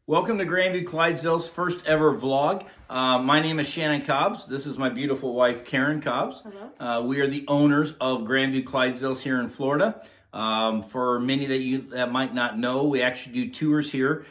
Welcome to Grandview Clydesdales' first ever vlog. My name is Shannon Cobbs. This is my beautiful wife, Karen Cobbs. Hello. We are the owners of Grandview Clydesdales here in Florida. For many that might not know, we actually do tours here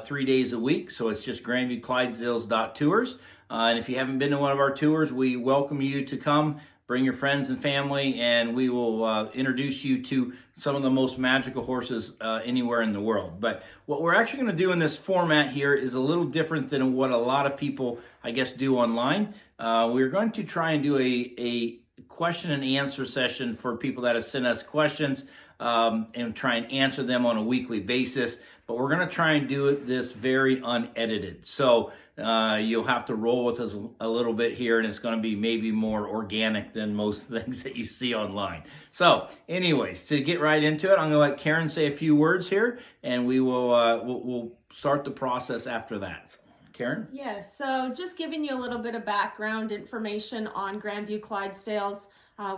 3 days a week. So it's just grandviewclydesdales.tours. And if you haven't been to one of our tours, we welcome you to come. Bring your friends and family, and we will introduce you to some of the most magical horses anywhere in the world. But what we're actually going to do in this format here is a little different than what a lot of people, I guess, do online. We're going to try and do a question and answer session for people that have sent us questions and try and answer them on a weekly basis. But we're going to try and do this very unedited. So you'll have to roll with us a little bit here, and it's going to be maybe more organic than most things that you see online. So anyways, to get right into it, I'm going to let Karen say a few words here, and we will we'll start the process after that. Karen? Yes, so just giving you a little bit of background information on Grandview Clydesdales.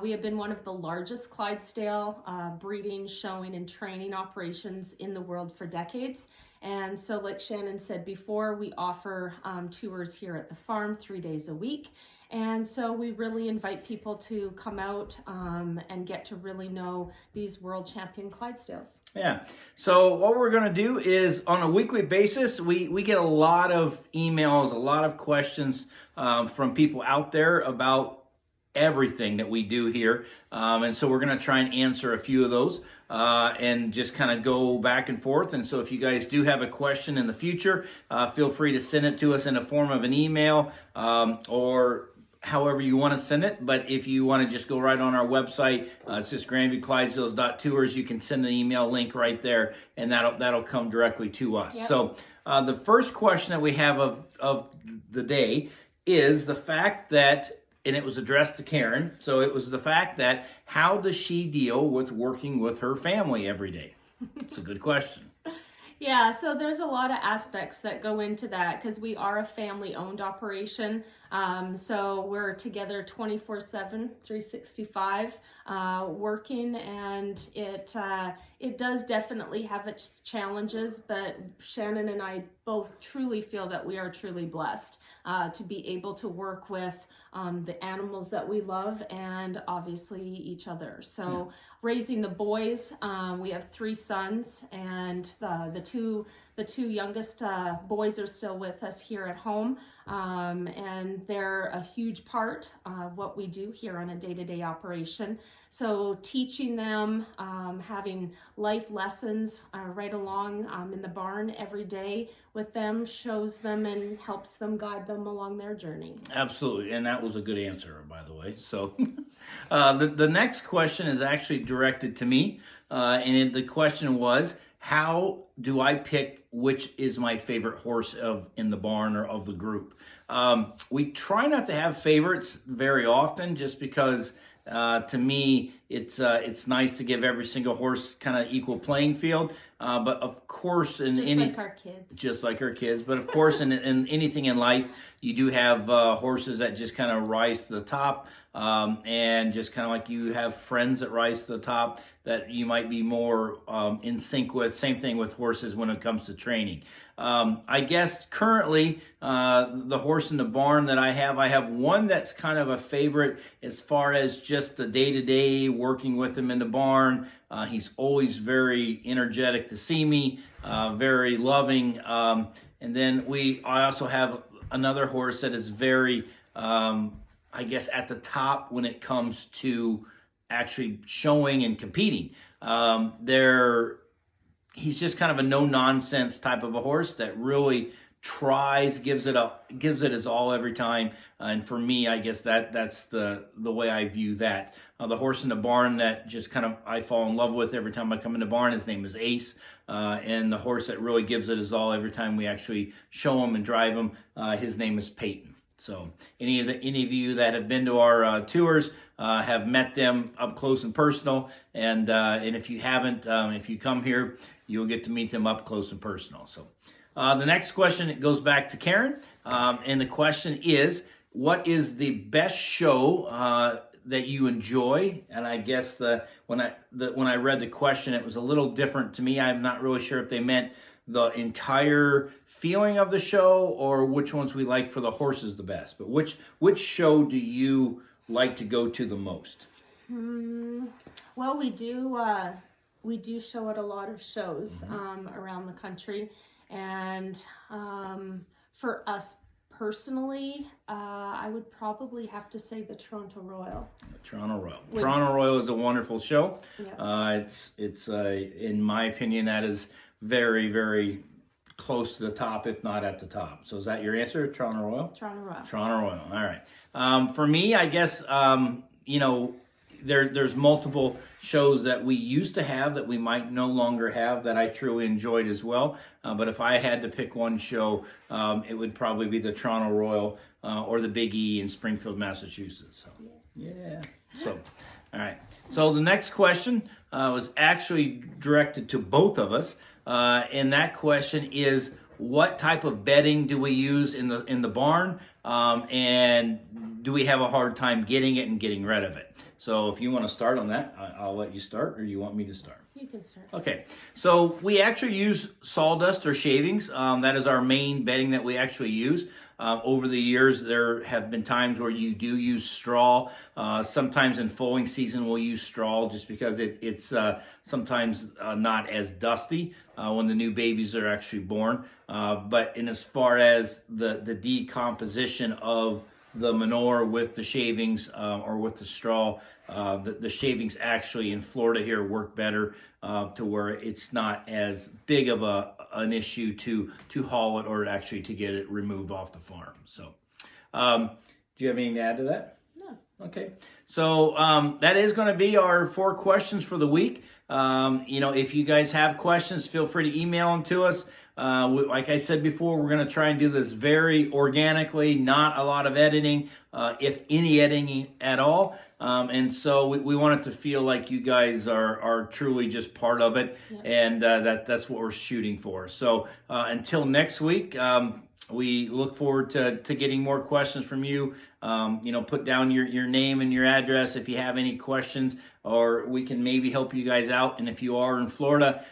We have been one of the largest Clydesdale breeding, showing, and training operations in the world for decades. And so like Shannon said before, we offer tours here at the farm 3 days a week. And so we really invite people to come out and get to really know these world champion Clydesdales. Yeah. So what we're going to do is on a weekly basis, we get a lot of emails, a lot of questions from people out there about everything that we do here. And so we're going to try and answer a few of those and just kind of go back and forth. And so if you guys do have a question in the future, feel free to send it to us in the form of an email or however you want to send it. But if you want to just go right on our website, it's just grandviewclydesdales.tours. You can send an email link right there, and that'll come directly to us. Yep. So the first question that we have of the day is the fact that, and it was addressed to Karen, so it was the fact that how does she deal with working with her family every day? It's a good question. Yeah, so there's a lot of aspects that go into that because we are a family-owned operation. So we're together 24/7, 365, working, and it does definitely have its challenges, but Shannon and I both truly feel that we are truly blessed to be able to work with the animals that we love and obviously each other. So raising the boys, we have 3 sons, and the two youngest boys are still with us here at home, and they're a huge part of what we do here on a day-to-day operation. So teaching them, having life lessons right along in the barn every day with them shows them and helps them, guide them along their journey. Absolutely, and that was a good answer, by the way. So the next question is actually directed to me, and the question was, how do I pick which is my favorite horse in the barn or of the group? We try not to have favorites very often, just because to me it's nice to give every single horse kind of equal playing field. But of course, Like our kids. Just like our kids. But of course, in anything in life, you do have horses that just kind of rise to the top. And just kind of like you have friends that rise to the top that you might be more in sync with. Same thing with horses when it comes to training. I guess currently the horse in the barn that I have one that's kind of a favorite as far as just the day-to-day working with him in the barn. He's always very energetic to see me, very loving. And then I also have another horse that is very, I guess, at the top when it comes to actually showing and competing. He's just kind of a no-nonsense type of a horse that really tries, gives it his all every time. And for me, I guess that's the way I view that. The horse in the barn that just kind of I fall in love with every time I come in the barn, his name is Ace. And the horse that really gives it his all every time we actually show him and drive him, his name is Peyton. So any of you that have been to our tours have met them up close and personal, and if you haven't, if you come here, you'll get to meet them up close and personal. So the next question goes back to Karen, and the question is, what is the best show that you enjoy? And I guess when I read the question, it was a little different to me. I'm not really sure if they meant the entire feeling of the show, or which ones we like for the horses the best. But which show do you like to go to the most? Well, we do show at a lot of shows around the country, and for us personally, I would probably have to say the Toronto Royal. Toronto Royal. Toronto Royal is a wonderful show. Yeah. It's in my opinion, that is very, very close to the top, if not at the top. So is that your answer, Toronto Royal? Toronto Royal. Toronto Royal. All right. For me, I guess there's multiple shows that we used to have that we might no longer have that I truly enjoyed as well. But if I had to pick one show, it would probably be the Toronto Royal or the Big E in Springfield, Massachusetts. So, yeah. So, all right. So the next question was actually directed to both of us. And that question is, what type of bedding do we use in the barn? And do we have a hard time getting it and getting rid of it? So if you want to start on that, I'll let you start, or you want me to start? You can start. Okay, so we actually use sawdust or shavings. That is our main bedding that we actually use. Over the years, there have been times where you do use straw. Sometimes in foaling season, we'll use straw just because it's sometimes not as dusty when the new babies are actually born. But as far as the decomposition of the manure with the shavings or with the straw, the shavings actually in Florida here work better to where it's not as big of an issue to haul it or actually to get it removed off the farm. So do you have anything to add to that? No. Okay, so that is going to be our 4 questions for the week. If you guys have questions, feel free to email them to us. Like I said before, we're going to try and do this very organically, not a lot of editing, if any editing at all. And so we want it to feel like you guys are truly just part of it, and that's what we're shooting for. So until next week, we look forward to getting more questions from you. Put down your name and your address if you have any questions, or we can maybe help you guys out. And if you are in Florida,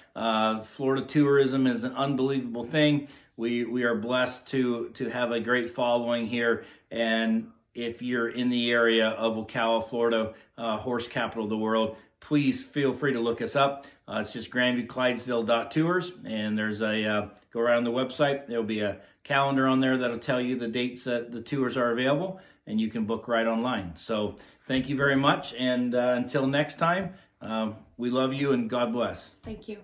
Florida tourism is an unbelievable thing. We are blessed to have a great following here. And if you're in the area of Ocala, Florida, horse capital of the world, please feel free to look us up. It's just GrandviewClydesdale.tours, and there's go around the website. There'll be a calendar on there that'll tell you the dates that the tours are available, and you can book right online. So thank you very much, and until next time, we love you and God bless. Thank you.